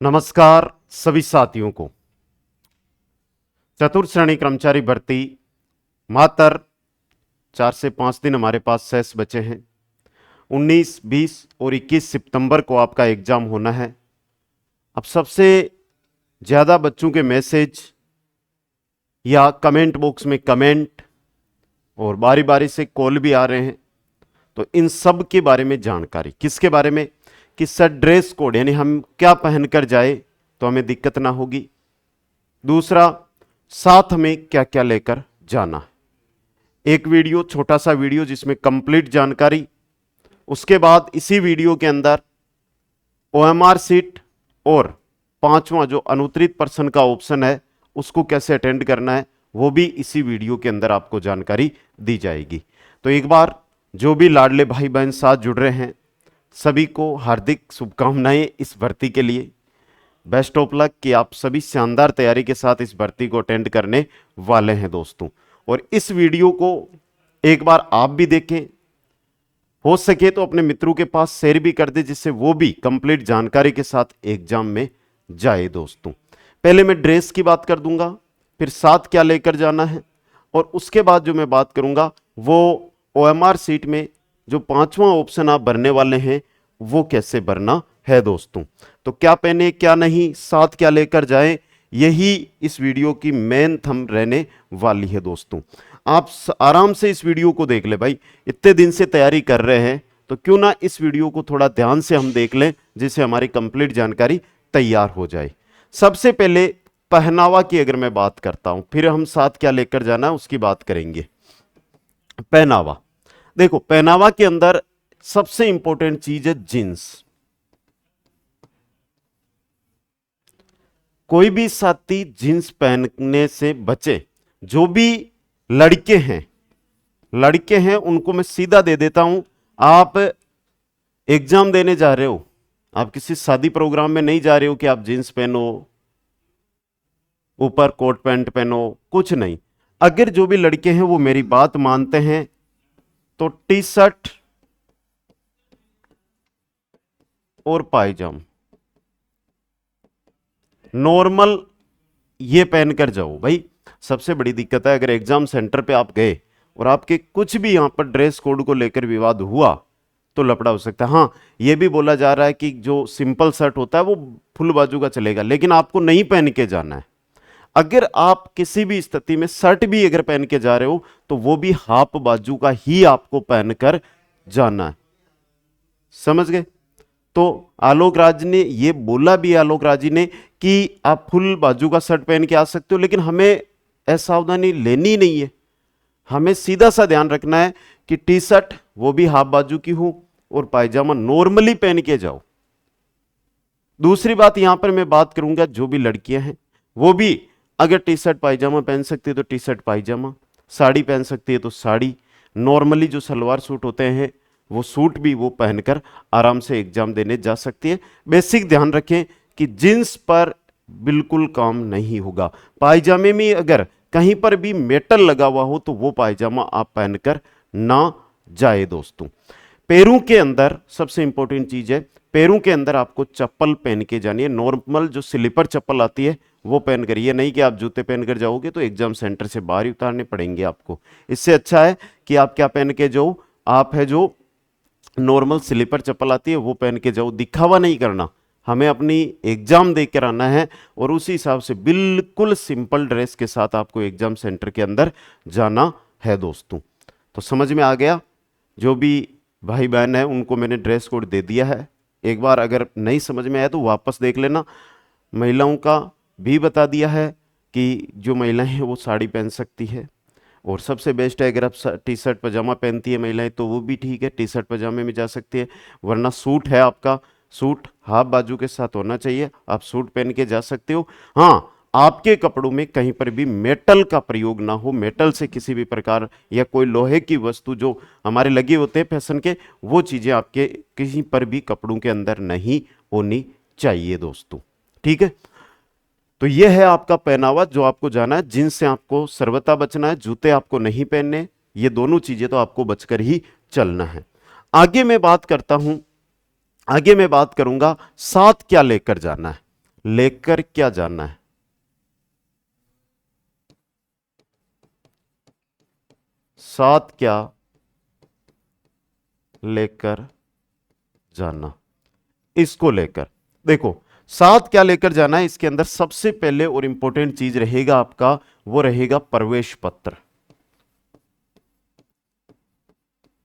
नमस्कार सभी साथियों को। चतुर्थ श्रेणी कर्मचारी भर्ती मात्र 4 से 5 दिन हमारे पास शेष बचे हैं। 19, 20 और 21 सितंबर को आपका एग्जाम होना है। अब सबसे ज्यादा बच्चों के मैसेज या कमेंट बॉक्स में कमेंट और बारी बारी से कॉल भी आ रहे हैं, तो इन सब के बारे में जानकारी, किसके बारे में कि सर ड्रेस कोड यानी हम क्या पहनकर जाए तो हमें दिक्कत ना होगी। दूसरा, साथ में क्या क्या लेकर जाना है। एक वीडियो, छोटा सा वीडियो जिसमें कंप्लीट जानकारी। उसके बाद इसी वीडियो के अंदर ओएमआर सीट और 5वां जो अनुत्तरित पर्सन का ऑप्शन है उसको कैसे अटेंड करना है वो भी इसी वीडियो के अंदर आपको जानकारी दी जाएगी। तो एक बार जो भी लाडले भाई बहन साथ जुड़ रहे हैं सभी को हार्दिक शुभकामनाएं इस भर्ती के लिए। बेस्ट ऑफ लक कि आप सभी शानदार तैयारी के साथ इस भर्ती को अटेंड करने वाले हैं दोस्तों। और इस वीडियो को एक बार आप भी देखें, हो सके तो अपने मित्रों के पास शेयर भी कर दे जिससे वो भी कंप्लीट जानकारी के साथ एग्जाम में जाए दोस्तों। पहले मैं ड्रेस की बात कर दूंगा, फिर साथ क्या लेकर जाना है, और उसके बाद जो मैं बात करूंगा वो ओएमआर सीट में जो 5वां ऑप्शन आप भरने वाले हैं वो कैसे भरना है दोस्तों। तो क्या पहने क्या नहीं, साथ क्या लेकर जाएं, यही इस वीडियो की मेन थंब रहने वाली है दोस्तों। आप आराम से इस वीडियो को देख ले भाई, इतने दिन से तैयारी कर रहे हैं तो क्यों ना इस वीडियो को थोड़ा ध्यान से हम देख लें जिससे हमारी कंप्लीट जानकारी तैयार हो जाए। सबसे पहले पहनावा की अगर मैं बात करता हूं, फिर हम साथ क्या लेकर जाना है उसकी बात करेंगे। पहनावा, देखो पहनावा के अंदर सबसे इंपॉर्टेंट चीज है जींस। कोई भी साथी जींस पहनने से बचे। जो भी लड़के हैं उनको मैं सीधा दे देता हूं। आप एग्जाम देने जा रहे हो, आप किसी शादी प्रोग्राम में नहीं जा रहे हो कि आप जींस पहनो, ऊपर कोट पैंट पहनो, कुछ नहीं। अगर जो भी लड़के हैं वो मेरी बात मानते हैं तो टी शर्ट और पायजामा नॉर्मल ये पहनकर जाओ भाई। सबसे बड़ी दिक्कत है अगर एग्जाम सेंटर पे आप गए और आपके कुछ भी यहां पर ड्रेस कोड को लेकर विवाद हुआ तो लफड़ा हो सकता है। हाँ, ये भी बोला जा रहा है कि जो सिंपल शर्ट होता है वो फुल बाजू का चलेगा, लेकिन आपको नहीं पहन के जाना है। अगर आप किसी भी स्थिति में शर्ट भी अगर पहन के जा रहे हो तो वो भी हाफ बाजू का ही आपको पहनकर जाना है, समझ गए। तो आलोक राज ने ये बोला भी, आलोक राज जी ने, कि आप फुल बाजू का शर्ट पहन के आ सकते हो, लेकिन हमें असावधानी लेनी नहीं है। हमें सीधा सा ध्यान रखना है कि टी शर्ट वो भी हाफ बाजू की हो और पायजामा नॉर्मली पहन के जाओ। दूसरी बात यहां पर मैं बात करूंगा, जो भी लड़कियां हैं वो भी अगर टी शर्ट पायजामा पहन सकती है तो टी शर्ट पायजामा, साड़ी पहन सकती है तो साड़ी, नॉर्मली जो सलवार सूट होते हैं वो सूट भी वो पहनकर आराम से एग्जाम देने जा सकती है। बेसिक ध्यान रखें कि जींस पर बिल्कुल काम नहीं होगा। पायजामे में अगर कहीं पर भी मेटल लगा हुआ हो तो वो पायजामा आप पहनकर ना जाए दोस्तों। पैरों के अंदर सबसे इंपॉर्टेंट चीज है, पैरों के अंदर आपको चप्पल पहन के जानी है। नॉर्मल जो स्लीपर चप्पल आती है वो पहन कर, ये नहीं कि आप जूते पहनकर जाओगे तो एग्जाम सेंटर से बाहर ही उतारने पड़ेंगे आपको। इससे अच्छा है कि आप क्या पहन के जाओ, आप है जो नॉर्मल स्लीपर चप्पल आती है वो पहन के जाओ। दिखावा नहीं करना, हमें अपनी एग्जाम देकर आना है और उसी हिसाब से बिल्कुल सिंपल ड्रेस के साथ आपको एग्जाम सेंटर के अंदर जाना है दोस्तों। तो समझ में आ गया। जो भी भाई बहन है उनको मैंने ड्रेस कोड दे दिया है। एक बार अगर नहीं समझ में आया तो वापस देख लेना। महिलाओं का भी बता दिया है कि जो महिलाएं हैं वो साड़ी पहन सकती है, और सबसे बेस्ट है अगर आप टी शर्ट पजामा पहनती है महिलाएं तो वो भी ठीक है, टी शर्ट पजामे में जा सकती है। वरना सूट है आपका, सूट हाफ बाजू के साथ होना चाहिए, आप सूट पहन के जा सकते हो। हाँ, आपके कपड़ों में कहीं पर भी मेटल का प्रयोग ना हो, मेटल से किसी भी प्रकार या कोई लोहे की वस्तु जो हमारे लगे होते हैं फैशन के, वो चीजें आपके किसी पर भी कपड़ों के अंदर नहीं होनी चाहिए दोस्तों। ठीक है, तो यह है आपका पहनावा जो आपको जाना है। जींस से आपको सर्वथा बचना है, जूते आपको नहीं पहनने, ये दोनों चीजें तो आपको बचकर ही चलना है। आगे मैं बात करूंगा साथ क्या लेकर जाना है। लेकर क्या जाना है? साथ क्या लेकर जाना, इसको लेकर देखो, साथ क्या लेकर जाना है, इसके अंदर सबसे पहले और इंपॉर्टेंट चीज रहेगा आपका, वो रहेगा प्रवेश पत्र।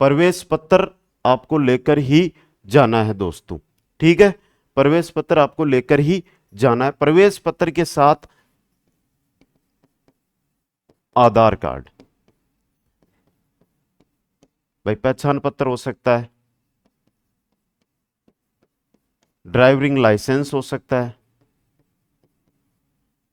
प्रवेश पत्र आपको लेकर ही जाना है दोस्तों, ठीक है। प्रवेश पत्र आपको लेकर ही जाना है। प्रवेश पत्र के साथ आधार कार्ड, भाई पहचान पत्र हो सकता है, ड्राइविंग लाइसेंस हो सकता है,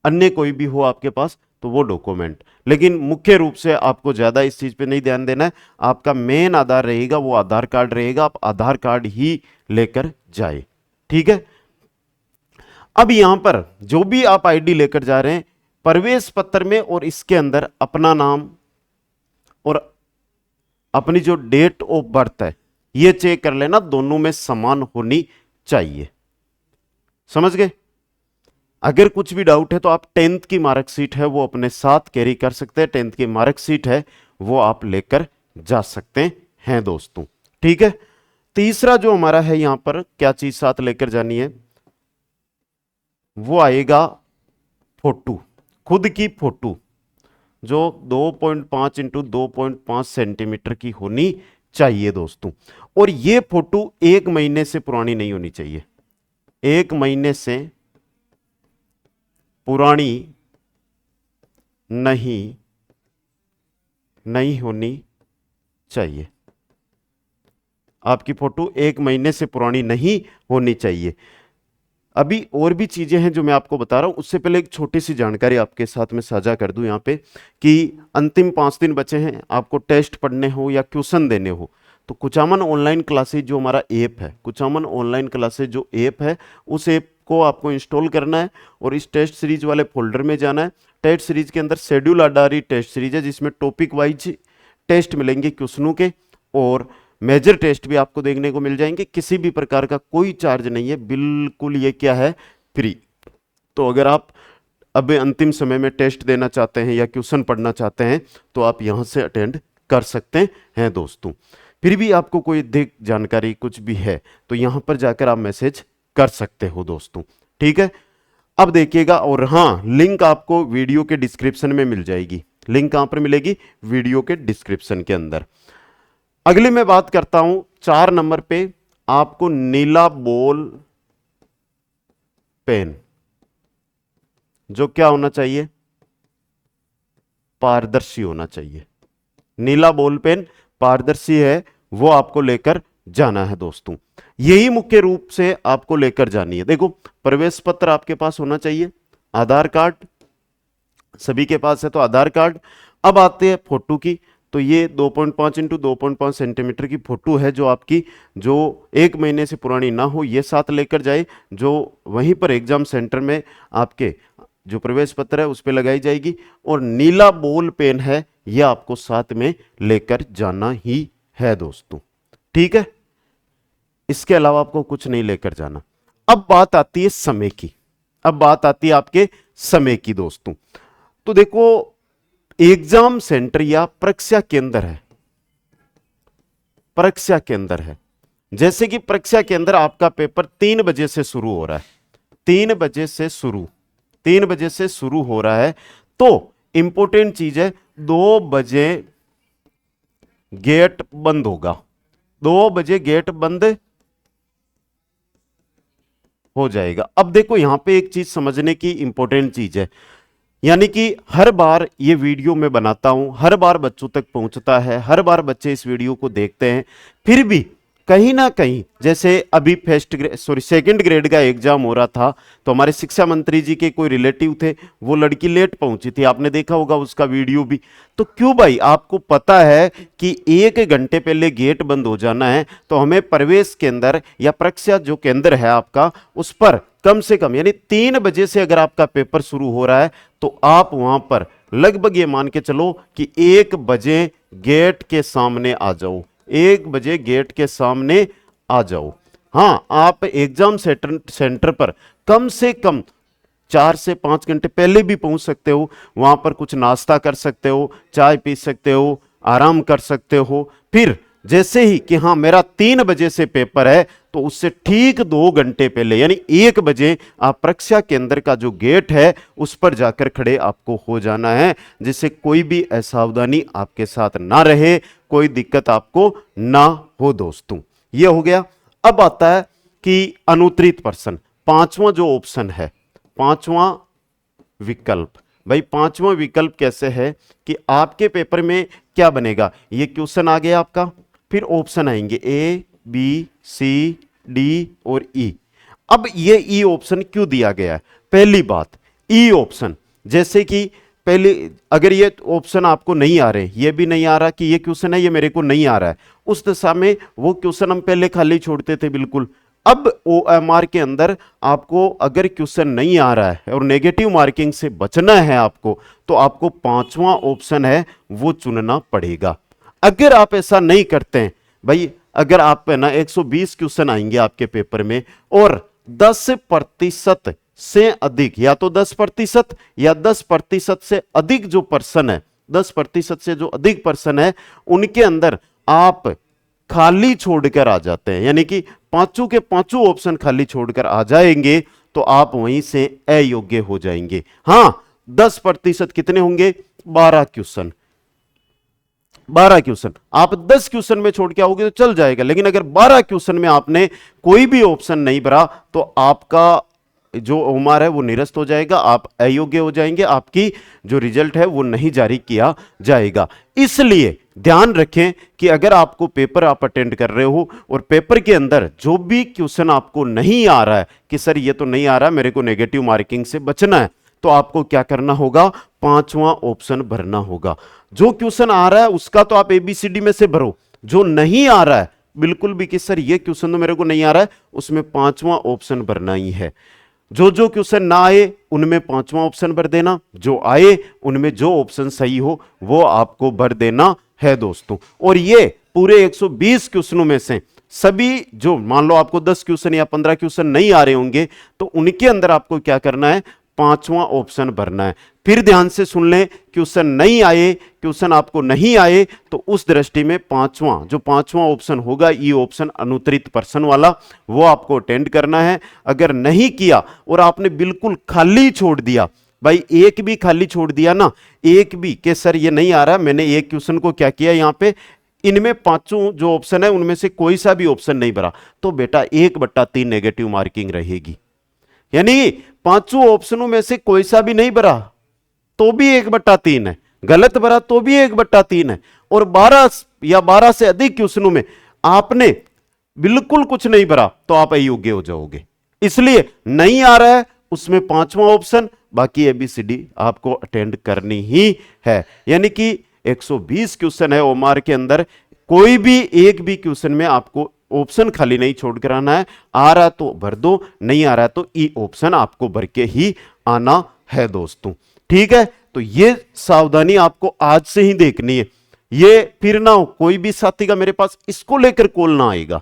अन्य कोई भी हो आपके पास तो वो डॉक्यूमेंट। लेकिन मुख्य रूप से आपको ज्यादा इस चीज पे नहीं ध्यान देना है, आपका मेन आधार रहेगा वो आधार कार्ड रहेगा, आप आधार कार्ड ही लेकर जाए, ठीक है। अब यहां पर जो भी आप आईडी लेकर जा रहे हैं, प्रवेश पत्र में और इसके अंदर अपना नाम और अपनी जो डेट ऑफ बर्थ है ये चेक कर लेना, दोनों में समान होनी चाहिए, समझ गए। अगर कुछ भी डाउट है तो आप 10th की मार्कशीट है वो अपने साथ कैरी कर सकते हैं, 10th की मार्कशीट है वो आप लेकर जा सकते हैं दोस्तों, ठीक है। तीसरा जो हमारा है यहां पर क्या चीज साथ लेकर जानी है, वो आएगा फोटो, खुद की फोटो जो 2.5 इंटू 2.5 सेंटीमीटर की होनी चाहिए दोस्तों। और ये फोटो 1 महीने से पुरानी नहीं होनी चाहिए, 1 महीने से पुरानी नहीं होनी चाहिए, आपकी फोटो 1 महीने से पुरानी नहीं होनी चाहिए। अभी और भी चीजें हैं जो मैं आपको बता रहा हूं, उससे पहले एक छोटी सी जानकारी आपके साथ में साझा कर दूं यहां पे, कि अंतिम 5 दिन बचे हैं, आपको टेस्ट पढ़ने हो या क्वेश्चन देने हो तो कुचामन ऑनलाइन क्लासेज जो हमारा ऐप है, कुचामन ऑनलाइन क्लासेज जो ऐप है, उस ऐप को आपको इंस्टॉल करना है और इस टेस्ट सीरीज वाले फोल्डर में जाना है। टेस्ट सीरीज के अंदर शेड्यूल आधारित टेस्ट सीरीज है जिसमें टॉपिक वाइज टेस्ट मिलेंगे क्वेश्चनों के, और मेजर टेस्ट भी आपको देखने को मिल जाएंगे, किसी भी प्रकार का कोई चार्ज नहीं है, बिल्कुल ये क्या है, फ्री। तो अगर आप अब अंतिम समय में टेस्ट देना चाहते हैं या क्वेश्चन पढ़ना चाहते हैं तो आप यहां से अटेंड कर सकते हैं दोस्तों। फिर भी आपको कोई अधिक जानकारी कुछ भी है तो यहां पर जाकर आप मैसेज कर सकते हो दोस्तों, ठीक है। अब देखिएगा, और हाँ लिंक आपको वीडियो के डिस्क्रिप्शन में मिल जाएगी, लिंक कहां पर मिलेगी, वीडियो के डिस्क्रिप्शन के अंदर। अगली मैं बात करता हूं 4 नंबर पे, आपको नीला बॉल पेन जो क्या होना चाहिए, पारदर्शी होना चाहिए। नीला बॉल पेन पारदर्शी है वो आपको लेकर जाना है दोस्तों, यही मुख्य रूप से आपको लेकर जानी है। देखो प्रवेश पत्र आपके पास होना चाहिए, आधार कार्ड सभी के पास है तो आधार कार्ड। अब आते हैं फोटो की, तो ये 2.5 इंटू 2.5 सेंटीमीटर की फोटो है जो आपकी, जो 1 महीने से पुरानी ना हो, ये साथ लेकर जाए, जो वहीं पर एग्जाम सेंटर में आपके जो प्रवेश पत्र है उस पर लगाई जाएगी। और नीला बॉल पेन है यह आपको साथ में लेकर जाना ही है दोस्तों, ठीक है। इसके अलावा आपको कुछ नहीं लेकर जाना। अब बात आती है समय की, अब बात आती है आपके समय की दोस्तों। तो देखो एग्जाम सेंटर या परीक्षा केंद्र है, परीक्षा केंद्र है, जैसे कि परीक्षा के अंदर आपका पेपर 3 बजे से शुरू हो रहा है, 3 बजे से शुरू हो रहा है, तो इंपॉर्टेंट चीज है 2 बजे गेट बंद होगा, 2 बजे गेट बंद हो जाएगा। अब देखो यहां पे एक चीज समझने की इंपॉर्टेंट चीज है, यानी कि हर बार ये वीडियो मैं बनाता हूं, हर बार बच्चों तक पहुंचता है, हर बार बच्चे इस वीडियो को देखते हैं, फिर भी कहीं ना कहीं, जैसे अभी सेकंड ग्रेड का एग्जाम हो रहा था तो हमारे शिक्षा मंत्री जी के कोई रिलेटिव थे, वो लड़की लेट पहुंची थी, आपने देखा होगा उसका वीडियो भी। तो क्यों भाई, आपको पता है कि 1 घंटे पहले गेट बंद हो जाना है, तो हमें प्रवेश केंद्र या परीक्षा जो केंद्र है आपका उस पर कम से कम, यानी 3 बजे से अगर आपका पेपर शुरू हो रहा है तो आप वहां पर लगभग ये मान के चलो कि 1 बजे गेट के सामने आ जाओ, 1 बजे गेट के सामने आ जाओ, हाँ, आप एग्जाम सेंटर पर कम से कम 4 से 5 घंटे पहले भी पहुंच सकते हो। वहां पर कुछ नाश्ता कर सकते हो, चाय पी सकते हो, आराम कर सकते हो। फिर जैसे ही कि हाँ मेरा 3 बजे से पेपर है, तो उससे ठीक 2 घंटे पहले यानी 1 बजे आप परीक्षा केंद्र का जो गेट है उस पर जाकर खड़े आपको हो जाना है, जिससे कोई भी असावधानी आपके साथ ना रहे, कोई दिक्कत आपको ना हो दोस्तों। यह हो गया। अब आता है कि अनुत्तरित प्रश्न, पांचवा जो ऑप्शन है, पांचवा विकल्प। भाई पांचवा विकल्प कैसे है कि आपके पेपर में क्या बनेगा, ये क्वेश्चन आ गया आपका, फिर ऑप्शन आएंगे ए बी सी डी और ई। अब ये ई ऑप्शन क्यों दिया गया है? पहली बात, ई ऑप्शन जैसे कि पहले अगर ये ऑप्शन आपको नहीं आ रहे, ये भी नहीं आ रहा कि ये क्वेश्चन है, ये मेरे को नहीं आ रहा है, उस दशा में वो क्वेश्चन हम पहले खाली छोड़ते थे बिल्कुल। अब ओएमआर के अंदर आपको अगर क्वेश्चन नहीं आ रहा है और नेगेटिव मार्किंग से बचना है आपको, तो आपको पांचवा ऑप्शन है वो चुनना पड़ेगा। अगर आप ऐसा नहीं करते हैं भाई, अगर आप है ना 120 क्वेश्चन आएंगे आपके पेपर में और 10% से अधिक, या तो 10% या 10% से अधिक जो पर्सन है, 10% से जो अधिक पर्सन है, उनके अंदर आप खाली छोड़कर आ जाते हैं, यानी कि पांचों के पांचों ऑप्शन खाली छोड़कर आ जाएंगे, तो आप वहीं से अयोग्य हो जाएंगे। हां 10% कितने होंगे? 12 क्वेश्चन। 12 क्वेश्चन आप 10 क्वेश्चन में छोड़ के आओगे तो चल जाएगा, लेकिन अगर 12 क्वेश्चन में आपने कोई भी ऑप्शन नहीं भरा तो आपका जो उम्र है वो निरस्त हो जाएगा, आप अयोग्य हो जाएंगे, आपकी जो रिजल्ट है वो नहीं जारी किया जाएगा। इसलिए ध्यान रखें कि अगर आपको पेपर आप अटेंड कर रहे हो और पेपर के अंदर जो भी क्वेश्चन आपको नहीं आ रहा है कि सर ये तो नहीं आ रहा, मेरे को नेगेटिव मार्किंग से बचना है, तो आपको क्या करना होगा? पांचवा ऑप्शन भरना होगा। जो क्वेश्चन आ रहा है उसका तो आप एबीसीडी में से भरो, जो नहीं आ रहा है बिल्कुल भी कि सर ये क्वेश्चन तो मेरे को नहीं आ रहा है, उसमें पांचवा ऑप्शन भरना ही है। जो जो क्वेश्चन ना आए उनमें पांचवा ऑप्शन भर देना, जो आए उनमें जो ऑप्शन सही हो वो आपको भर देना है दोस्तों। और ये पूरे 120 क्वेश्चनों में से सभी जो मान लो आपको 10 क्वेश्चन या 15 क्वेश्चन नहीं आ रहे होंगे, तो उनके अंदर आपको क्या करना है? पांचवा ऑप्शन भरना है। फिर ध्यान से सुन लें, क्वेश्चन नहीं आए, क्वेश्चन आपको नहीं आए, तो उस दृष्टि में जो पांचवा ऑप्शन होगा, ये ऑप्शन अनुत्तरित प्रश्न वाला, वो आपको अटेंड करना है। अगर नहीं किया और आपने बिल्कुल खाली छोड़ दिया, भाई एक भी खाली छोड़ दिया ना, एक भी कि सर ये नहीं आ रहा, मैंने एक क्वेश्चन को क्या किया यहां पे, इनमें पांचों जो ऑप्शन है उनमें से कोई सा भी ऑप्शन नहीं भरा, तो बेटा 1/3 नेगेटिव मार्किंग रहेगी। यानी पांचों ऑप्शनों में से कोई सा भी नहीं भरा तो भी 1/3 है, गलत भरा तो भी 1/3 है, और 12 या 12 से अधिक क्वेश्चनों में आपने बिल्कुल कुछ नहीं भरा तो आप अयोग्य हो जाओगे। इसलिए नहीं आ रहा है उसमें पांचवा ऑप्शन, बाकी एबीसीडी आपको अटेंड करनी ही है। यानी कि 120 क्वेश्चन है ओमार के अंदर, कोई भी एक भी क्वेश्चन में आपको ऑप्शन खाली नहीं छोड़ कर आना है। आ रहा तो भर दो, नहीं आ रहा तो ई ऑप्शन आपको भर के ही आना है दोस्तों। ठीक है, तो ये सावधानी आपको आज से ही देखनी है। ये फिर ना हो कोई भी साथी का मेरे पास इसको लेकर कॉल ना आएगा,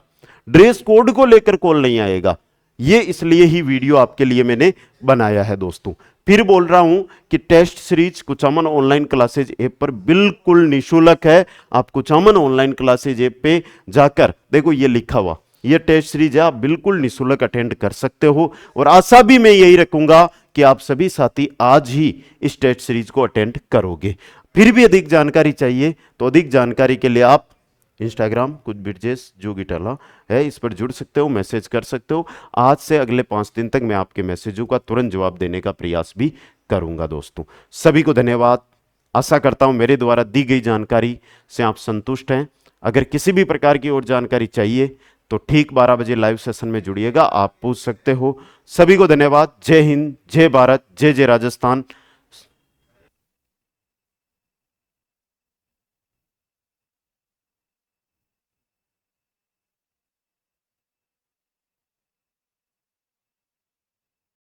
ड्रेस कोड को लेकर कॉल नहीं आएगा। ये इसलिए ही वीडियो आपके लिए मैंने बनाया है दोस्तों। फिर बोल रहा हूं कि test series Kuchaman online classes app पर बिल्कुल निःशुल्क है। आप कुचामन ऑनलाइन क्लासेज ऐप पे जाकर देखो, ये लिखा हुआ ये टेस्ट सीरीज है, आप बिल्कुल निःशुल्क अटेंड कर सकते हो। और आशा भी मैं यही रखूंगा कि आप सभी साथी आज ही इस टेस्ट सीरीज को अटेंड करोगे। फिर भी अधिक जानकारी चाहिए तो अधिक जानकारी के लिए आप इंस्टाग्राम कुछ बिरजेश जो गिटाला है, इस पर जुड़ सकते हो, मैसेज कर सकते हो। आज से अगले 5 दिन तक मैं आपके मैसेजों का तुरंत जवाब देने का प्रयास भी करूंगा दोस्तों। सभी को धन्यवाद। आशा करता हूं मेरे द्वारा दी गई जानकारी से आप संतुष्ट हैं। अगर किसी भी प्रकार की और जानकारी चाहिए तो ठीक 12 बजे लाइव सेशन में जुड़िएगा, आप पूछ सकते हो। सभी को धन्यवाद। जय हिंद, जय भारत, जय जय राजस्थान।